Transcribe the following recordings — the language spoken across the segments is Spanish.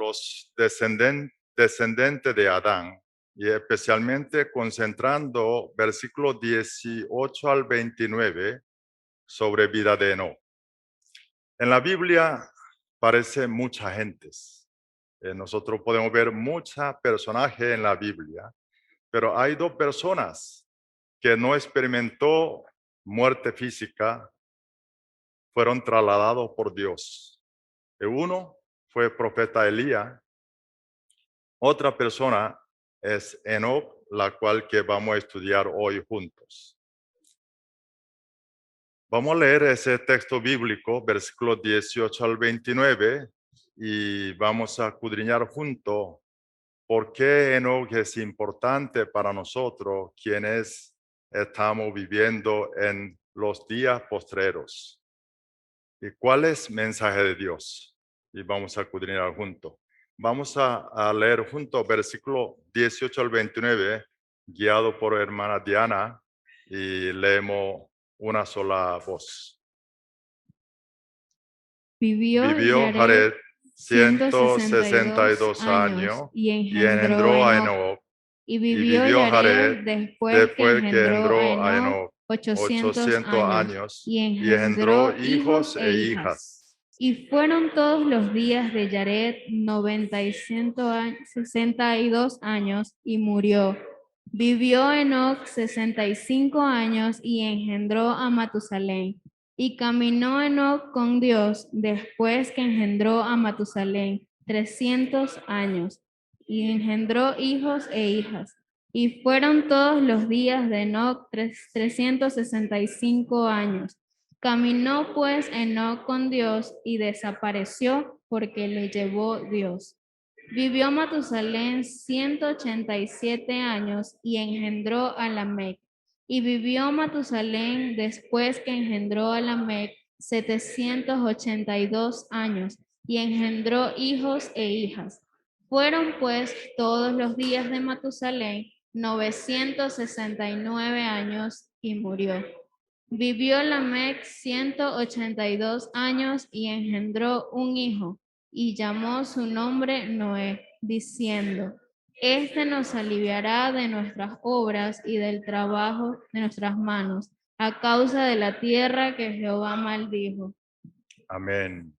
los descendentes de Adán, y especialmente concentrando versículos 18 al 29 sobre vida de Enoc. En la Biblia parece mucha gentes. Nosotros podemos ver muchos personajes en la Biblia, pero hay dos personas que no experimentó muerte física, fueron trasladados por Dios. Uno fue el profeta Elías, otra persona es Enoc, la cual que vamos a estudiar hoy juntos. Vamos a leer ese texto bíblico, versículos 18 al 29, y vamos a escudriñar juntos por qué Enoc es importante para nosotros, quienes estamos viviendo en los días postreros. ¿Y cuál es el mensaje de Dios? Y vamos a escudriñar juntos. Vamos a leer juntos versículo 18 al 29, guiado por hermana Diana, y leemos una sola voz. Vivió Jared 162 años y engendró a Enoc. Y vivió Jared después que engendró a Enoc 800 años y engendró hijos e hijas. Y fueron todos los días de Jared 62 años y murió. Vivió Enoc 65 años y engendró a Matusalén. Y caminó Enoc con Dios después que engendró a Matusalén 300 años y engendró hijos e hijas. Y fueron todos los días de Enoc 365 años. Caminó pues Enoc con Dios y desapareció porque le llevó Dios. Vivió Matusalén 187 años y engendró a Lamec. Y vivió Matusalén después que engendró a Lamec 782 años y engendró hijos e hijas. Fueron pues todos los días de Matusalén 969 años y murió. Vivió Lamec 182 años y engendró un hijo, y llamó su nombre Noé, diciendo: Este nos aliviará de nuestras obras y del trabajo de nuestras manos, a causa de la tierra que Jehová maldijo. Amén.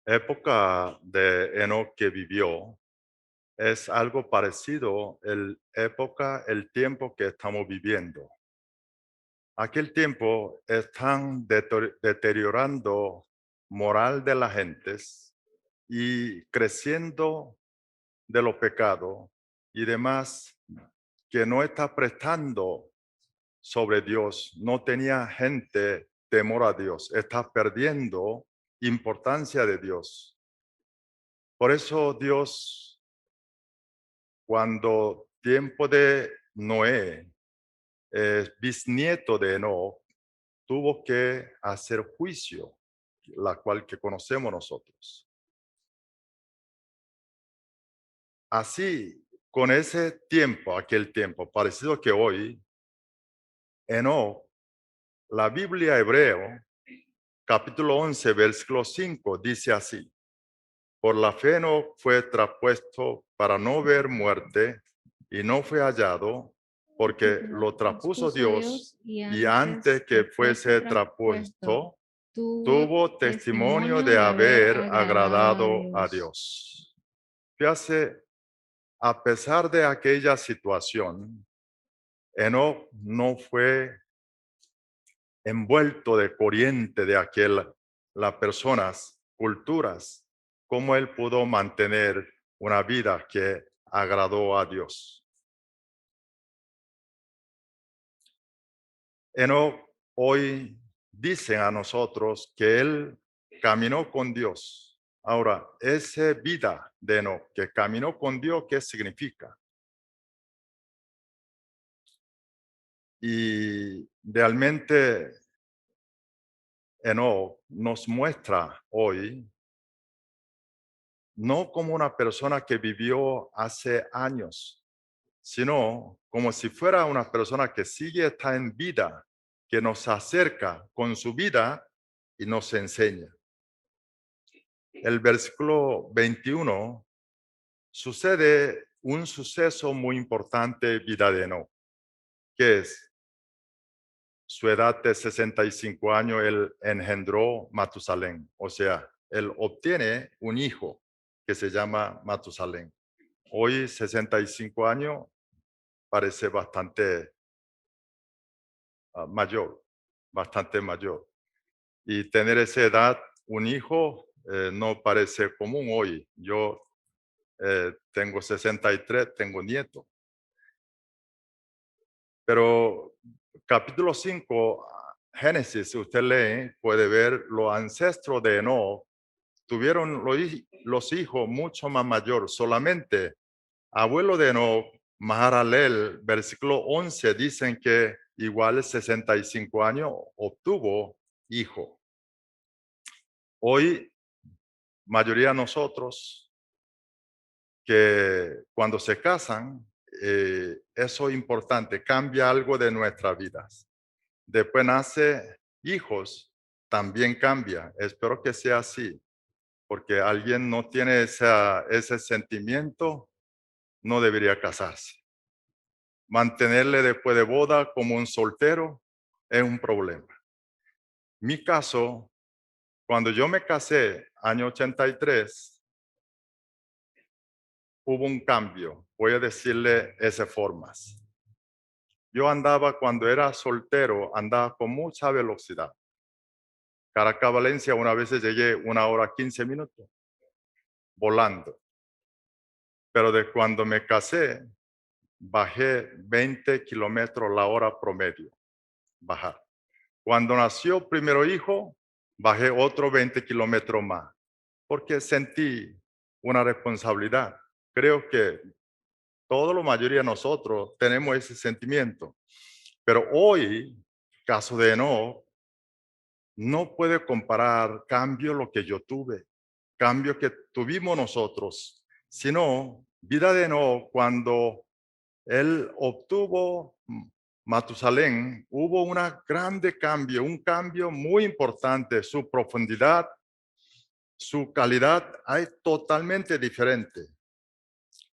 Época de Enoc que vivió es algo parecido el tiempo que estamos viviendo. Aquel tiempo están deteriorando moral de las gentes y creciendo de los pecados y demás que no está prestando sobre Dios, no tenía gente temor a Dios, está perdiendo importancia de Dios. Por eso Dios, cuando tiempo de Noé, bisnieto de Enoc, tuvo que hacer juicio, la cual que conocemos nosotros. Así, con ese tiempo, aquel tiempo, parecido que hoy, Enoc, la Biblia hebreo, capítulo 11, versículo 5, dice así: por la fe Enoc fue traspuesto para no ver muerte, y no fue hallado, porque lo traspuso Dios, y antes que fuese traspuesto, tuvo testimonio de haber agradado a Dios. Fíjate, a pesar de aquella situación, Enoc no fue envuelto de corriente de las personas, culturas, como él pudo mantener una vida que agradó a Dios. Enoc hoy dicen a nosotros que él caminó con Dios. Ahora, esa vida de Enoc que caminó con Dios, ¿qué significa? Y realmente Enoc nos muestra hoy no como una persona que vivió hace años, sino como si fuera una persona que sigue está en vida, que nos acerca con su vida y nos enseña. el versículo 21, sucede un suceso muy importante en vida de Enoc, que es su edad de 65 años, él engendró Matusalén, o sea, él obtiene un hijo que se llama Matusalén. Hoy, 65 años, parece bastante mayor, bastante mayor. Y tener esa edad, un hijo, no parece común hoy. Yo tengo 63, tengo nieto. Pero capítulo 5, Génesis, usted lee, puede ver los ancestros de Enoc tuvieron los hijos mucho más mayor. Solamente abuelo de Enoc, Mahalalel, versículo 11, dicen que igual 65 años obtuvo hijo. Hoy, mayoría de nosotros que cuando se casan, eso es importante, cambia algo de nuestras vidas. Después nace hijos, también cambia. Espero que sea así, porque alguien no tiene ese sentimiento, no debería casarse. Mantenerle después de boda como un soltero es un problema. Mi caso, cuando yo me casé, año 83, hubo un cambio. Voy a decirle esas formas. Yo andaba, cuando era soltero, andaba con mucha velocidad. Caracas, Valencia, una vez llegué 1 hora 15 minutos volando. Pero de cuando me casé, bajé 20 kilómetros la hora promedio. Bajar. Cuando nació el primer hijo, bajé otro 20 kilómetros más, porque sentí una responsabilidad. Creo que toda la mayoría de nosotros tenemos ese sentimiento. Pero hoy, caso de Enoc, no puede comparar cambio lo que yo tuve, cambio que tuvimos nosotros, sino vida de Enoc cuando él obtuvo Matusalén, hubo un grande cambio, un cambio muy importante, su profundidad, su calidad es totalmente diferente.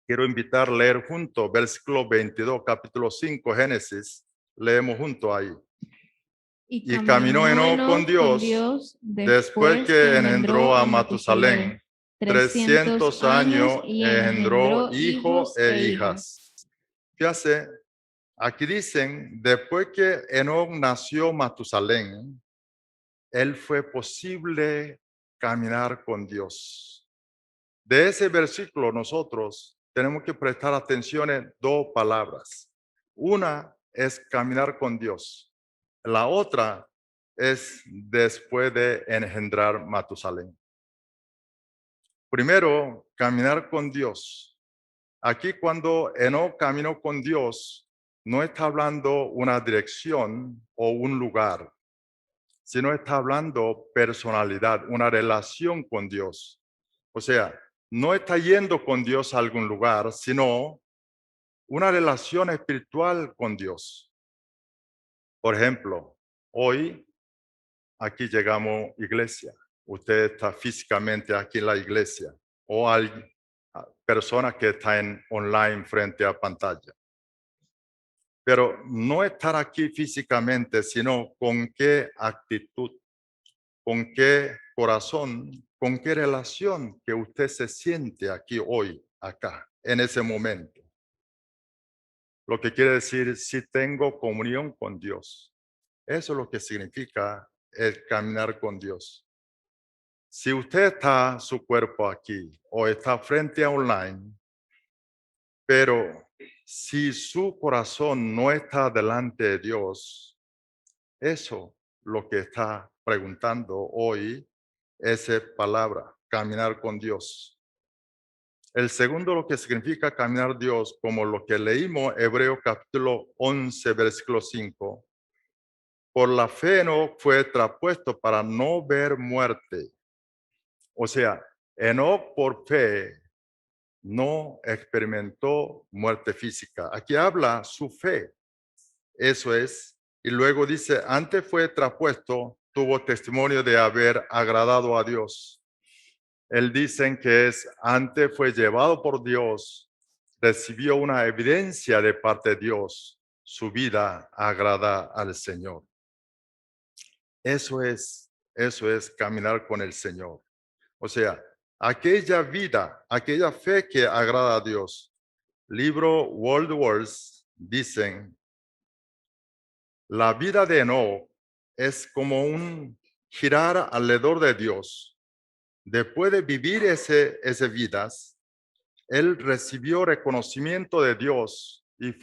Quiero invitar a leer junto versículo 22, capítulo 5, Génesis, leemos junto ahí. Y caminó Enoc con Dios después que engendró a Matusalén. 300 años engendró hijos e hijas. Fíjate, aquí dicen, después que Enoc nació Matusalén, él fue posible caminar con Dios. De ese versículo nosotros tenemos que prestar atención en dos palabras. Una es caminar con Dios. La otra es después de engendrar Matusalén. Primero, caminar con Dios. Aquí cuando Enoc caminó con Dios, no está hablando una dirección o un lugar, sino está hablando personalidad, una relación con Dios. O sea, no está yendo con Dios a algún lugar, sino una relación espiritual con Dios. Por ejemplo, hoy aquí llegamos iglesia. Usted está físicamente aquí en la iglesia o hay personas que están online frente a pantalla. Pero no estar aquí físicamente, sino con qué actitud, con qué corazón, con qué relación que usted se siente aquí hoy, acá, en ese momento. Lo que quiere decir, si tengo comunión con Dios. Eso es lo que significa el caminar con Dios. Si usted está su cuerpo aquí o está frente a online, pero si su corazón no está delante de Dios, eso lo que está preguntando hoy es palabra, caminar con Dios. El segundo lo que significa caminar Dios, como lo que leímos Hebreo capítulo 11, versículo 5. Por la fe no fue traspuesto para no ver muerte. O sea, Enoc por fe no experimentó muerte física. Aquí habla su fe. Eso es. Y luego dice, antes fue traspuesto, tuvo testimonio de haber agradado a Dios. Él dicen que antes fue llevado por Dios, recibió una evidencia de parte de Dios, su vida agrada al Señor. Eso es caminar con el Señor. O sea, aquella vida, aquella fe que agrada a Dios. Libro World Wars dicen, la vida de Enoch es como un girar alrededor de Dios. Después de vivir esas vidas, él recibió reconocimiento de Dios y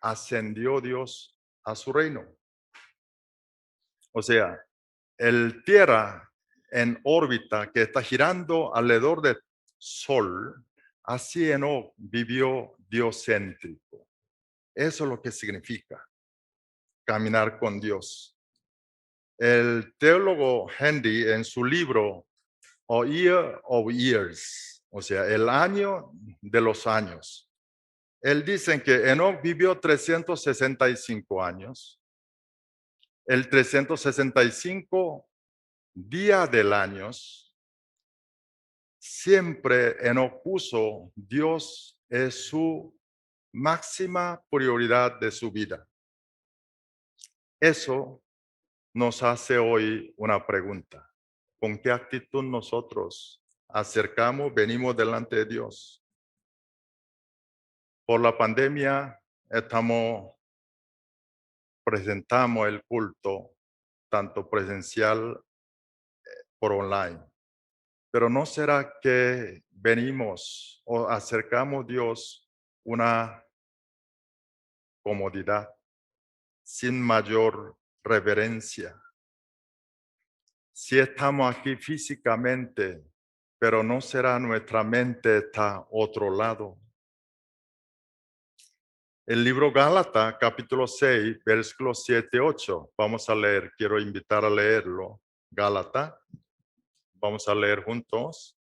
ascendió Dios a su reino. O sea, el Tierra en órbita que está girando alrededor del Sol, así Enoch vivió diocéntrico. Eso es lo que significa caminar con Dios. El teólogo Henry en su libro A Year of Years, o sea, el año de los años, él dice que Enoch vivió 365 años. El 365 día del año, siempre Enoch puso Dios es su máxima prioridad de su vida. Eso nos hace hoy una pregunta. ¿Con qué actitud nosotros venimos delante de Dios? Por la pandemia presentamos el culto tanto presencial por online. Pero ¿no será que venimos o acercamos a Dios una comodidad sin mayor reverencia? Si estamos aquí físicamente, pero no será nuestra mente está otro lado. El libro Gálatas, capítulo 6, versículos 7 y 8. Vamos a leer, quiero invitar a leerlo. Gálatas, vamos a leer juntos.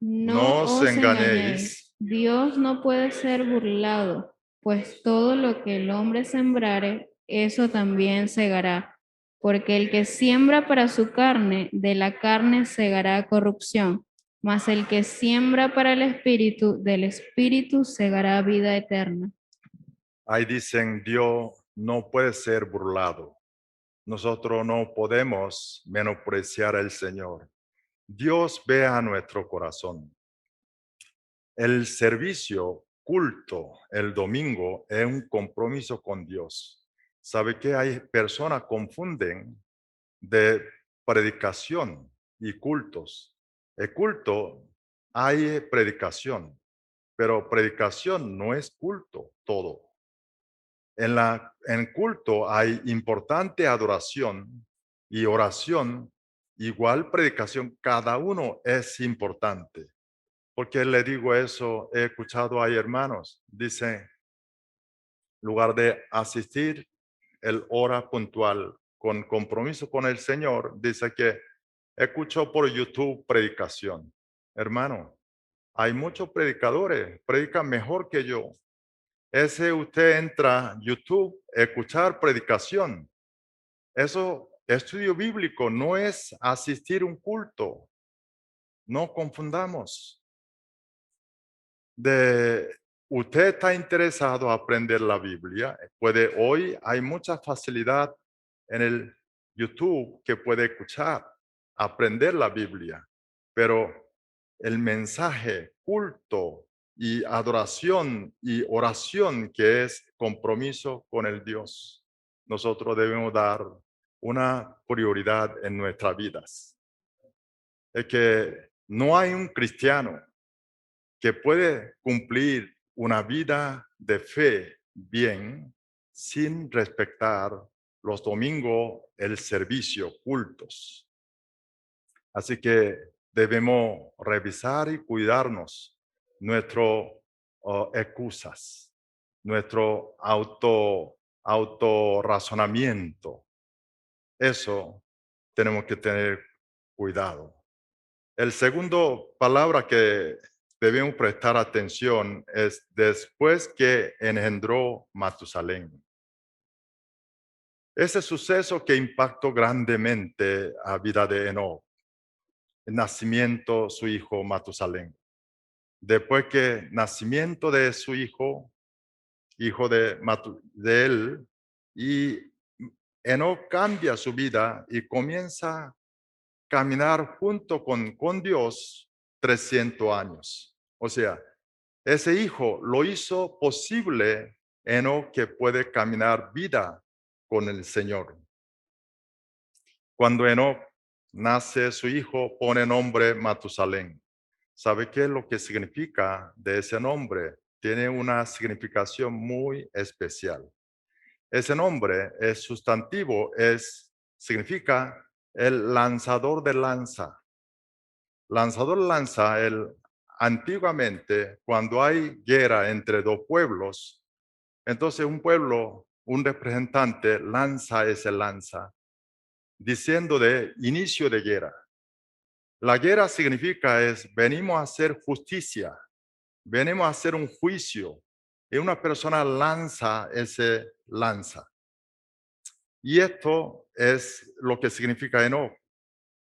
No os engañéis, Dios no puede ser burlado, pues todo lo que el hombre sembrare, eso también segará. Porque el que siembra para su carne, de la carne segará corrupción, mas el que siembra para el espíritu, del espíritu segará vida eterna. Ahí dicen, Dios no puede ser burlado. Nosotros no podemos menospreciar al Señor. Dios ve a nuestro corazón. El servicio, culto, el domingo es un compromiso con Dios. ¿Sabe que hay personas que confunden de predicación y cultos? El culto hay predicación, pero predicación no es culto todo. En culto hay importante adoración y oración, igual predicación, cada uno es importante. ¿Por qué le digo eso? He escuchado a hermanos, dicen, en lugar de asistir el hora puntual con compromiso con el Señor, dice que escuchó por YouTube predicación. Hermano, hay muchos predicadores, predican mejor que yo. Usted entra a YouTube, escuchar predicación. Eso, estudio bíblico, no es asistir a un culto. No confundamos. Usted está interesado en aprender la Biblia, hoy hay mucha facilidad en el YouTube que puede escuchar, aprender la Biblia, pero el mensaje, culto y adoración y oración que es compromiso con el Dios, nosotros debemos dar una prioridad en nuestras vidas. Es que no hay un cristiano que puede cumplir una vida de fe bien sin respetar los domingos, el servicio, cultos. Así que debemos revisar y cuidarnos nuestras excusas, nuestro autorrazonamiento. Eso tenemos que tener cuidado. El segundo palabra que debemos prestar atención es después que engendró Matusalén. Ese suceso que impactó grandemente a vida de Enoch. nacimiento su hijo Matusalén. Después que nacimiento de su hijo de él, y Enoc cambia su vida y comienza a caminar junto con Dios 300 años. O sea, ese hijo lo hizo posible Enoc que puede caminar vida con el Señor. Cuando Enoc nace su hijo, pone nombre Matusalén. ¿Sabe qué es lo que significa de ese nombre? Tiene una significación muy especial. Ese nombre es sustantivo, significa el lanzador de lanza. Lanzador de lanza, antiguamente, cuando hay guerra entre dos pueblos, entonces un pueblo, un representante lanza ese lanza, diciendo de inicio de guerra. La guerra significa venimos a hacer justicia, venimos a hacer un juicio, y una persona lanza ese lanza. Y esto es lo que significa Enoc,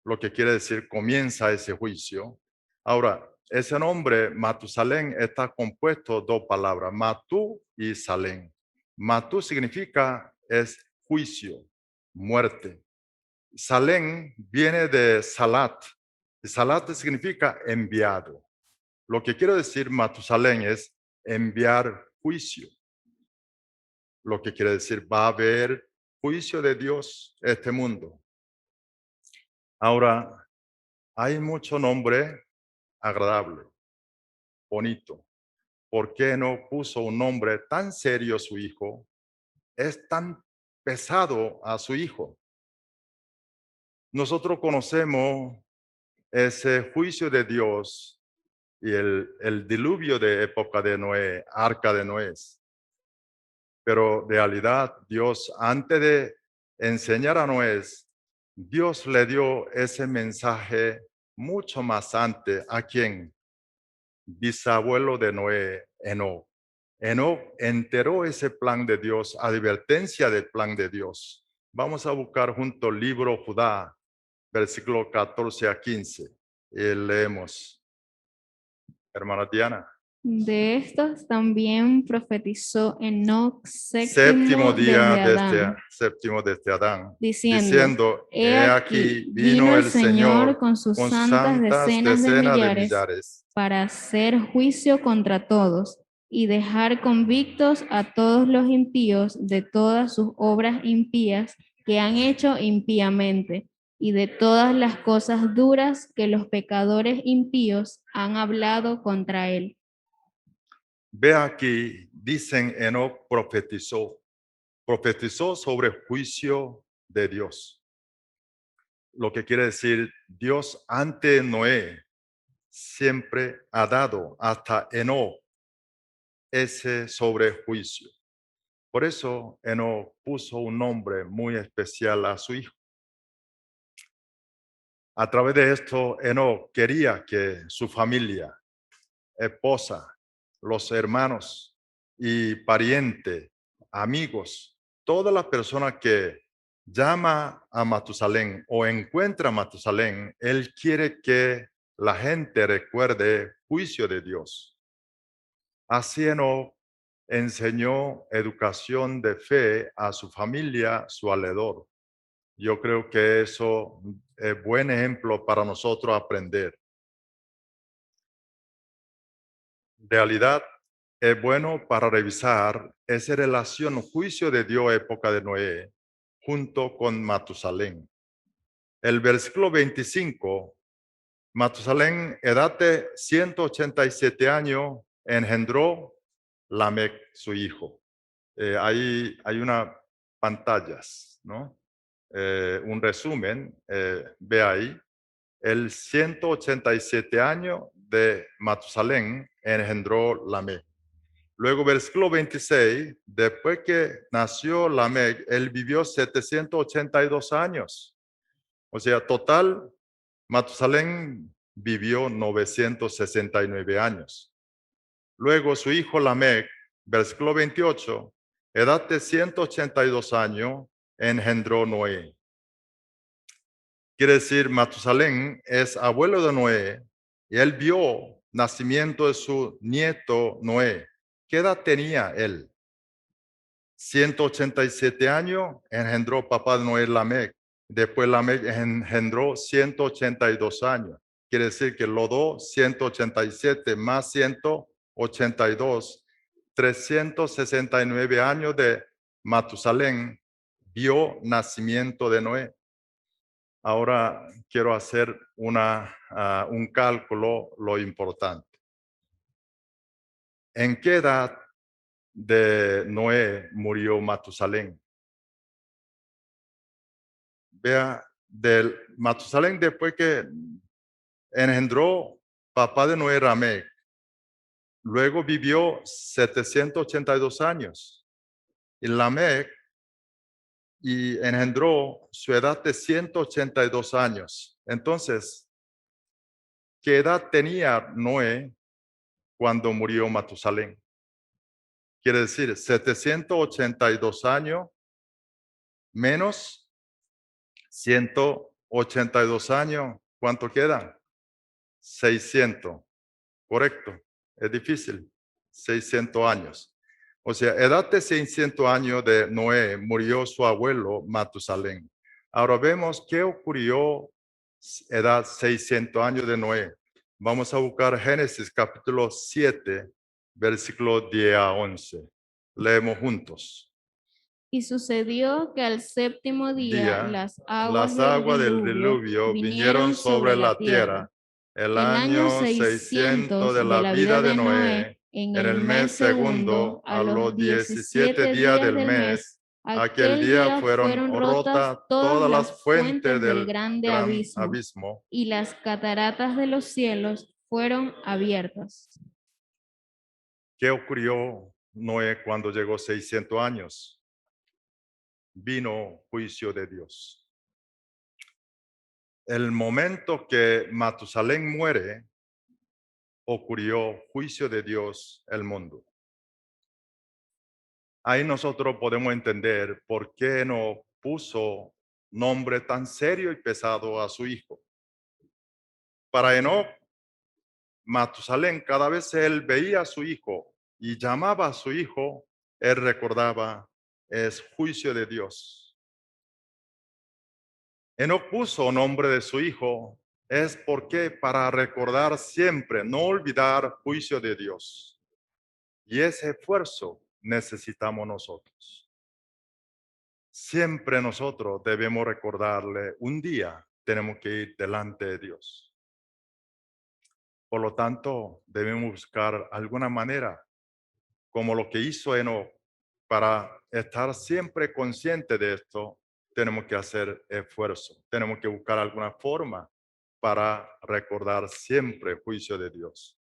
lo que quiere decir comienza ese juicio. Ahora, ese nombre Matusalén está compuesto de dos palabras, Matú y Salén. Matú significa es juicio, muerte. Salén viene de Salat, y Salat significa enviado. Lo que quiero decir Matusalén es enviar juicio. Lo que quiere decir va a haber juicio de Dios este mundo. Ahora, hay mucho nombre agradable, bonito. ¿Por qué no puso un nombre tan serio a su hijo? Es tan pesado a su hijo. Nosotros conocemos ese juicio de Dios y el diluvio de época de Noé, arca de Noé. Pero en realidad Dios, antes de enseñar a Noé, Dios le dio ese mensaje mucho más antes. ¿A quién? Bisabuelo de Noé, Enoc. Enoc enteró ese plan de Dios, advertencia del plan de Dios. Vamos a buscar junto el libro Judá, versículo 14 a 15. Y leemos. Hermana Diana. De estos también profetizó Enoc Séptimo séptimo día desde Adán, séptimo desde Adán, diciendo, he he aquí, aquí vino vino el el Señor Señor con sus con sus santas santas decenas de decenas de millares millares, para hacer juicio contra todos y dejar convictos a todos los impíos de todas sus obras impías que han hecho impíamente y de todas las cosas duras que los pecadores impíos han hablado contra él. Ve aquí, dicen Enoc profetizó sobre el juicio de Dios. Lo que quiere decir, Dios ante Noé siempre ha dado hasta Enoc ese sobre juicio. Por eso Enoc puso un nombre muy especial a su hijo. A través de esto, Enoc quería que su familia, esposa, los hermanos y parientes, amigos, todas las personas que llama a Matusalén o encuentra a Matusalén, él quiere que la gente recuerde el juicio de Dios. Así Enoc enseñó educación de fe a su familia, su alrededor. Yo creo que eso es buen ejemplo para nosotros aprender. En realidad, es bueno para revisar esa relación juicio de Dios época de Noé junto con Matusalén. El versículo 25, Matusalén, edad de 187 años, engendró Lamec, su hijo. Hay unas pantallas, ¿no? Un resumen, ve ahí. El 187 años de Matusalén engendró Lamec. Luego, versículo 26, después que nació Lamec, él vivió 782 años. O sea, total, Matusalén vivió 969 años. Luego, su hijo Lamec, versículo 28, edad de 182 años, engendró Noé. Quiere decir, Matusalén es abuelo de Noé y él vio nacimiento de su nieto Noé. ¿Qué edad tenía él? 187 años, engendró papá de Noé Lamec. Después Lamec engendró 182 años. Quiere decir que los dos, 187 más 182, 369 años de Matusalén vio nacimiento de Noé. Ahora quiero hacer un cálculo, lo importante. ¿En qué edad de Noé murió Matusalén? Vea, del Matusalén después que engendró papá de Noé Ramé, luego vivió 782 años. Y Lamec y engendró su edad de 182 años. Entonces, ¿qué edad tenía Noé cuando murió Matusalén? Quiere decir 782 años menos 182 años. ¿Cuánto quedan? 600. Correcto. Es difícil. 600 años. O sea, edad de 600 años de Noé murió su abuelo Matusalén. Ahora vemos qué ocurrió edad 600 años de Noé. Vamos a buscar Génesis capítulo 7, versículo 10 a 11. Leemos juntos. Y sucedió que al séptimo día las Las aguas aguas del del diluvio vinieron sobre la tierra. El El año año 600 de la vida de Noé, en en el mes segundo, a los 17 días del mes, aquel día fueron rotas todas las fuentes del grande gran abismo. y las cataratas de los cielos fueron abiertas. ¿Qué ocurrió Noé cuando llegó 600 años? Vino juicio de Dios. El momento que Matusalén muere, ocurrió juicio de Dios el mundo. Ahí nosotros podemos entender por qué no puso nombre tan serio y pesado a su hijo. Para Enoc, Matusalén, cada vez él veía a su hijo y llamaba a su hijo, él recordaba, es juicio de Dios. Enoc puso nombre de su hijo, es porque para recordar siempre, no olvidar juicio de Dios. Y ese esfuerzo necesitamos nosotros. Siempre nosotros debemos recordarle, un día tenemos que ir delante de Dios. Por lo tanto, debemos buscar alguna manera, como lo que hizo Enoc, para estar siempre consciente de esto, tenemos que hacer esfuerzo. Tenemos que buscar alguna forma para recordar siempre el juicio de Dios.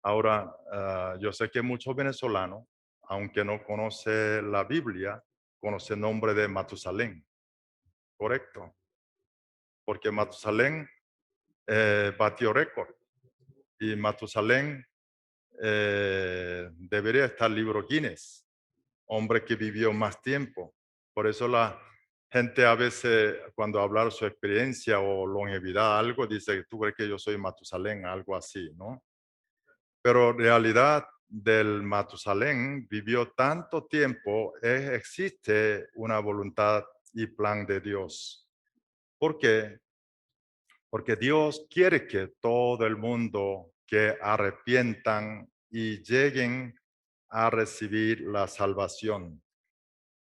Ahora, yo sé que muchos venezolanos, aunque no conocen la Biblia, conocen el nombre de Matusalén. Correcto. Porque Matusalén batió récord. Y Matusalén debería estar en el libro Guinness. Hombre que vivió más tiempo. Por eso la gente a veces, cuando habla su experiencia o longevidad, algo, dice, tú crees que yo soy Matusalén, algo así, ¿no? Pero en realidad del Matusalén vivió tanto tiempo, existe una voluntad y plan de Dios. ¿Por qué? Porque Dios quiere que todo el mundo que arrepientan y lleguen a recibir la salvación.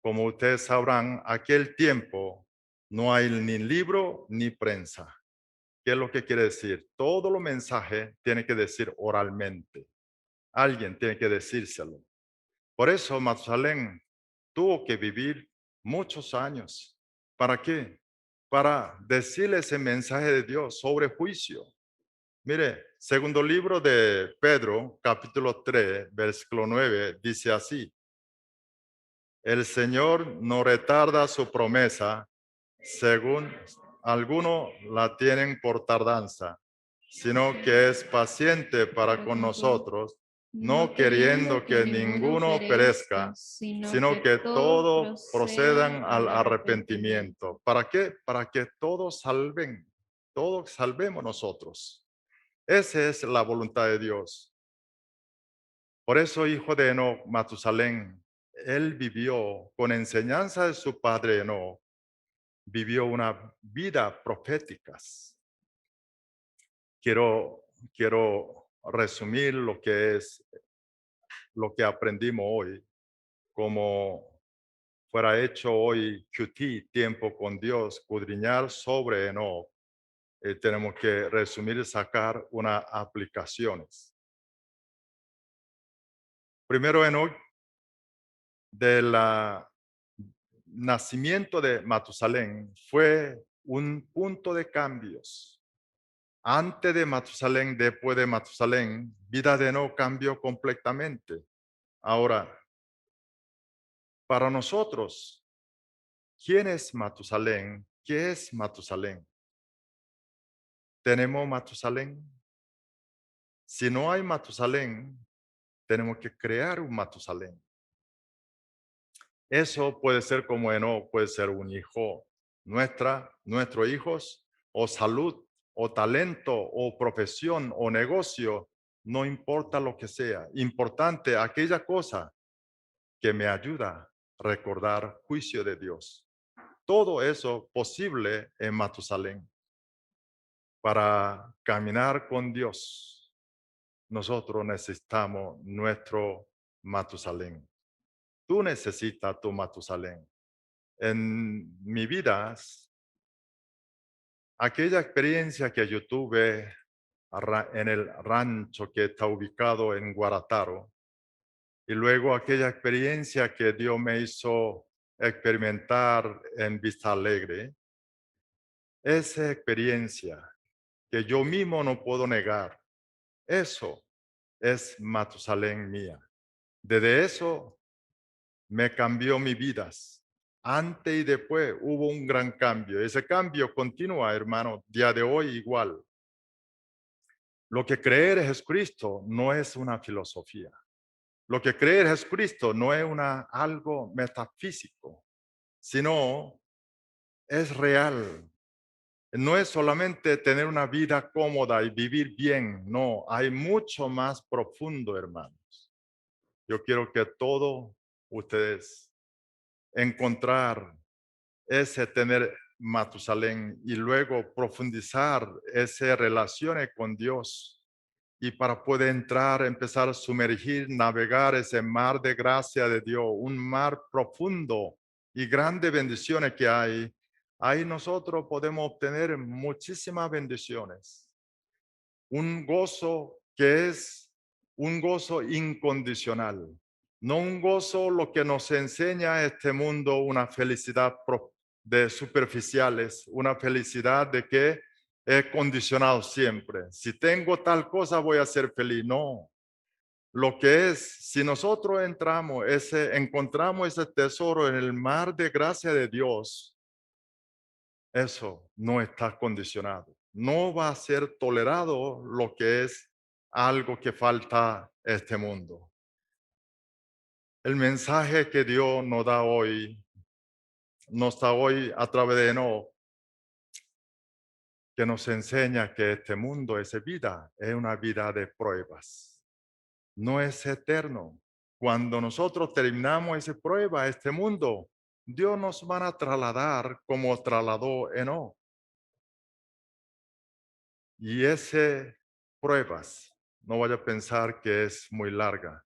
Como ustedes sabrán, aquel tiempo no hay ni libro ni prensa. ¿Qué es lo que quiere decir? Todo los mensajes tiene que decir oralmente. Alguien tiene que decírselo. Por eso Matusalén tuvo que vivir muchos años. ¿Para qué? Para decirle ese mensaje de Dios sobre juicio. Mire, segundo libro de Pedro, capítulo 3, versículo 9, dice así. El Señor no retarda su promesa, según algunos la tienen por tardanza, sino que es paciente para con nosotros, no queriendo que ninguno perezca, sino que todos procedan al arrepentimiento. ¿Para qué? Para que todos todos salvemos nosotros. Esa es la voluntad de Dios. Por eso, hijo de Enoc, Matusalén, él vivió con enseñanza de su padre Enoc, vivió una vida profética. Quiero resumir lo que aprendimos hoy, como fuera hecho hoy QT, tiempo con Dios, escudriñar sobre Enoch. Tenemos que resumir y sacar unas aplicaciones. Primero, Enoch, del nacimiento de Matusalén, fue un punto de cambios. Antes de Matusalén, después de Matusalén, vida de Enoch cambió completamente. Ahora, para nosotros, ¿quién es Matusalén? ¿Qué es Matusalén? ¿Tenemos Matusalén? Si no hay Matusalén, tenemos que crear un Matusalén. Eso puede ser como Enoc, puede ser un hijo, nuestros hijos, o salud, o talento, o profesión, o negocio, no importa lo que sea. Importante aquella cosa que me ayuda a recordar juicio de Dios. Todo eso posible en Matusalén. Para caminar con Dios, nosotros necesitamos nuestro Matusalén. Tú necesitas tu Matusalén. En mi vida, aquella experiencia que yo tuve en el rancho que está ubicado en Guarataro, y luego aquella experiencia que Dios me hizo experimentar en Vista Alegre, esa experiencia que yo mismo no puedo negar, eso es Matusalén mía. Desde eso me cambió mi vida. Antes y después hubo un gran cambio. Ese cambio continúa, hermano, día de hoy igual. Lo que creer en Jesucristo no es una filosofía. Lo que creer en Jesucristo no es algo metafísico, sino es real. No es solamente tener una vida cómoda y vivir bien, no, hay mucho más profundo, hermanos. Yo quiero que todos ustedes encontrar ese tener Matusalén y luego profundizar esas relaciones con Dios y para poder entrar, empezar a sumergir, navegar ese mar de gracia de Dios, un mar profundo y grandes bendiciones que hay. Ahí nosotros podemos obtener muchísimas bendiciones. Un gozo que es un gozo incondicional, no un gozo lo que nos enseña este mundo, una felicidad de superficiales, una felicidad de que es condicionado siempre. Si tengo tal cosa voy a ser feliz. No, lo que es, si nosotros encontramos ese tesoro en el mar de gracia de Dios, eso no está condicionado. No va a ser tolerado lo que es algo que falta este mundo. El mensaje que Dios nos da hoy a través de Enoch, que nos enseña que este mundo, esa vida, es una vida de pruebas. No es eterno. Cuando nosotros terminamos esa prueba, este mundo, Dios nos va a trasladar como trasladó Enoch. Y ese pruebas, no vaya a pensar que es muy larga.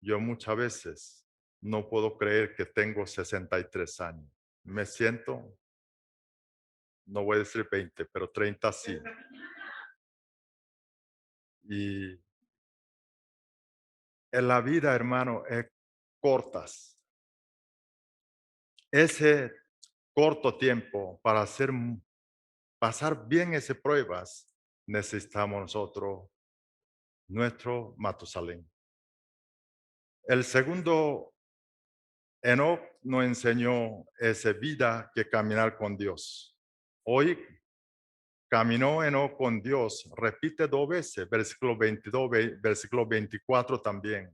Yo muchas veces no puedo creer que tengo 63 años. Me siento, no voy a decir 20, pero 30 sí. Y en la vida, hermano, es cortas. Ese corto tiempo para pasar bien esas pruebas, necesitamos nosotros nuestro Matusalén. El segundo, Enoch nos enseñó esa vida que caminar con Dios. Hoy caminó Enoc con Dios, repite 2 veces, versículo 22, versículo 24 también.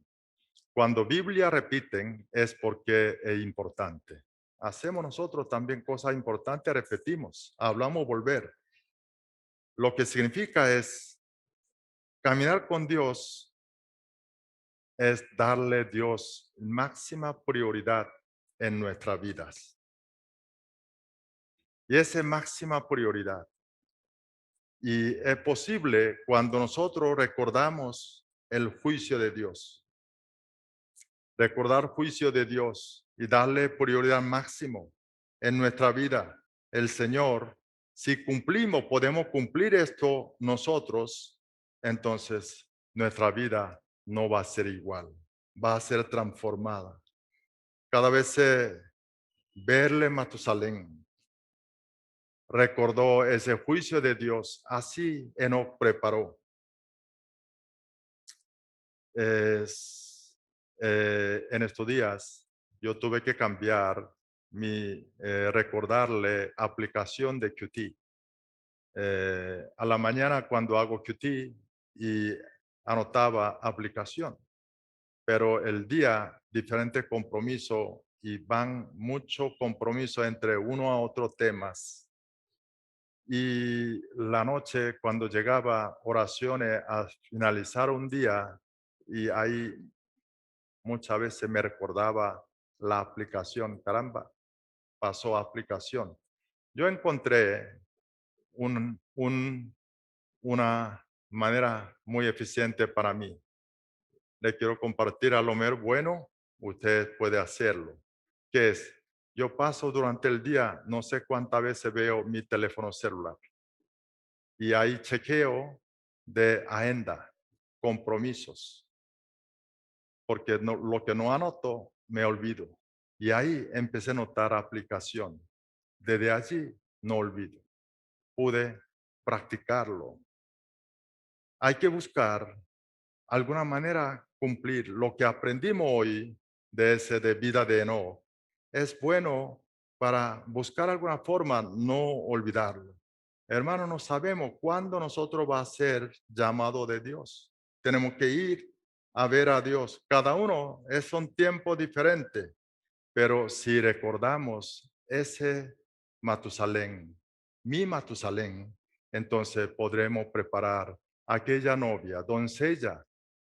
Cuando Biblia repiten es porque es importante. Hacemos nosotros también cosas importantes, repetimos, hablamos volver. Lo que significa es caminar con Dios es darle a Dios máxima prioridad en nuestras vidas. Y esa máxima prioridad. Y es posible cuando nosotros recordamos el juicio de Dios. Recordar juicio de Dios y darle prioridad máximo en nuestra vida. El Señor, si cumplimos, podemos cumplir esto nosotros, entonces nuestra vida no va a ser igual, va a ser transformada. Cada vez verle Matusalén recordó ese juicio de Dios, así Enoc preparó. En estos días yo tuve que cambiar recordarle aplicación de Qt. A la mañana cuando hago Qt y anotaba aplicación, pero el día diferente compromiso y van mucho compromiso entre uno a otro temas. Y la noche cuando llegaba oraciones a finalizar un día y ahí muchas veces me recordaba la aplicación, caramba, pasó aplicación. Yo encontré una manera muy eficiente para mí. Le quiero compartir a lo mejor bueno, usted puede hacerlo. Que es, yo paso durante el día, no sé cuántas veces veo mi teléfono celular y ahí chequeo de agenda, compromisos, porque lo que no anoto me olvido. Y ahí empecé a notar aplicación. Desde allí no olvido. Pude practicarlo. Hay que buscar alguna manera cumplir lo que aprendimos hoy de ese de vida de Enoch. Es bueno para buscar alguna forma no olvidarlo. Hermano, no sabemos cuándo nosotros va a ser llamado de Dios. Tenemos que ir a ver a Dios. Cada uno es un tiempo diferente, pero si recordamos ese Matusalén, mi Matusalén, entonces podremos preparar aquella novia, doncella,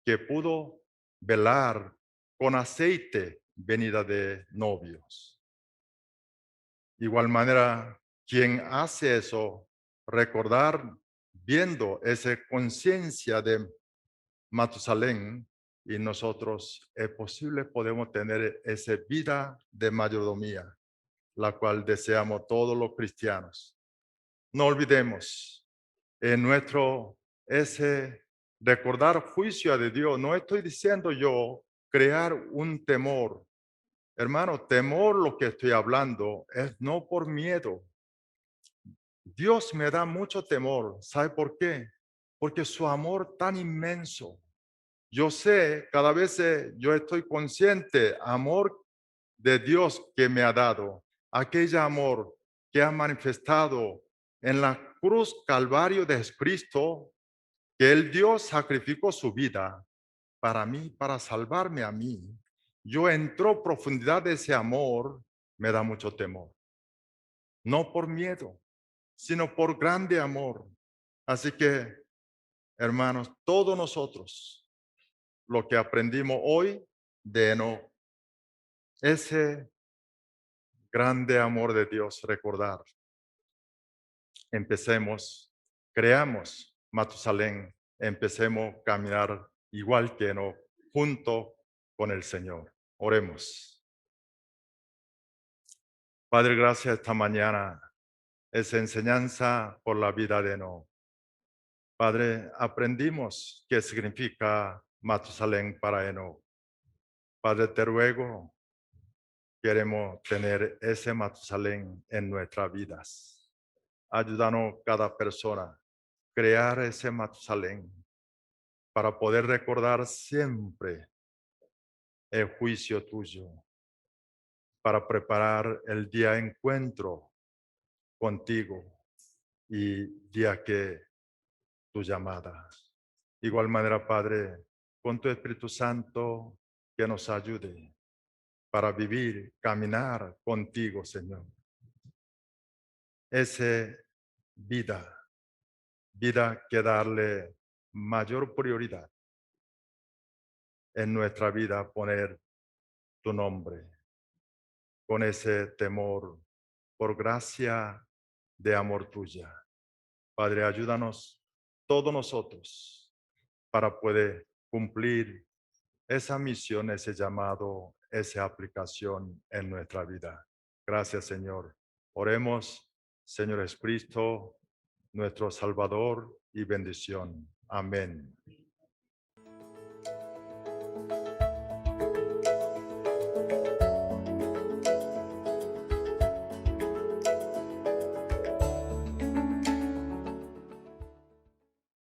que pudo velar con aceite venida de novios. Igual manera, quien hace eso, recordar, viendo esa conciencia de Matusalén, y nosotros es posible podemos tener esa vida de mayordomía, la cual deseamos todos los cristianos. No olvidemos en nuestro ese recordar juicio de Dios. No estoy diciendo yo crear un temor. Hermano, temor lo que estoy hablando es no por miedo. Dios me da mucho temor. ¿Sabe por qué? Porque su amor tan inmenso. Yo sé, cada vez yo estoy consciente, amor de Dios que me ha dado, aquel amor que ha manifestado en la cruz Calvario de Cristo, que el Dios sacrificó su vida para mí, para salvarme a mí. Yo entro profundidad de ese amor, me da mucho temor. No por miedo, sino por grande amor. Así que, hermanos, todos nosotros, lo que aprendimos hoy de no ese grande amor de Dios, recordar. Empecemos, creamos Matusalén, empecemos a caminar igual que no, junto con el Señor. Oremos. Padre, gracias esta mañana, esa enseñanza por la vida de no. Padre, aprendimos qué significa Matusalén para Eno. Padre, te ruego, queremos tener ese Matusalén en nuestras vidas. Ayúdanos cada persona crear ese Matusalén para poder recordar siempre el juicio tuyo, para preparar el día de encuentro contigo y día que tu llamada. Igual manera, Padre, con tu Espíritu Santo que nos ayude para vivir, caminar contigo, Señor. Esa vida que darle mayor prioridad en nuestra vida, poner tu nombre con ese temor por gracia de amor tuya. Padre, ayúdanos todos nosotros para poder cumplir esa misión, ese llamado, esa aplicación en nuestra vida. Gracias, Señor. Oremos, Señor Jesucristo, nuestro Salvador y bendición. Amén.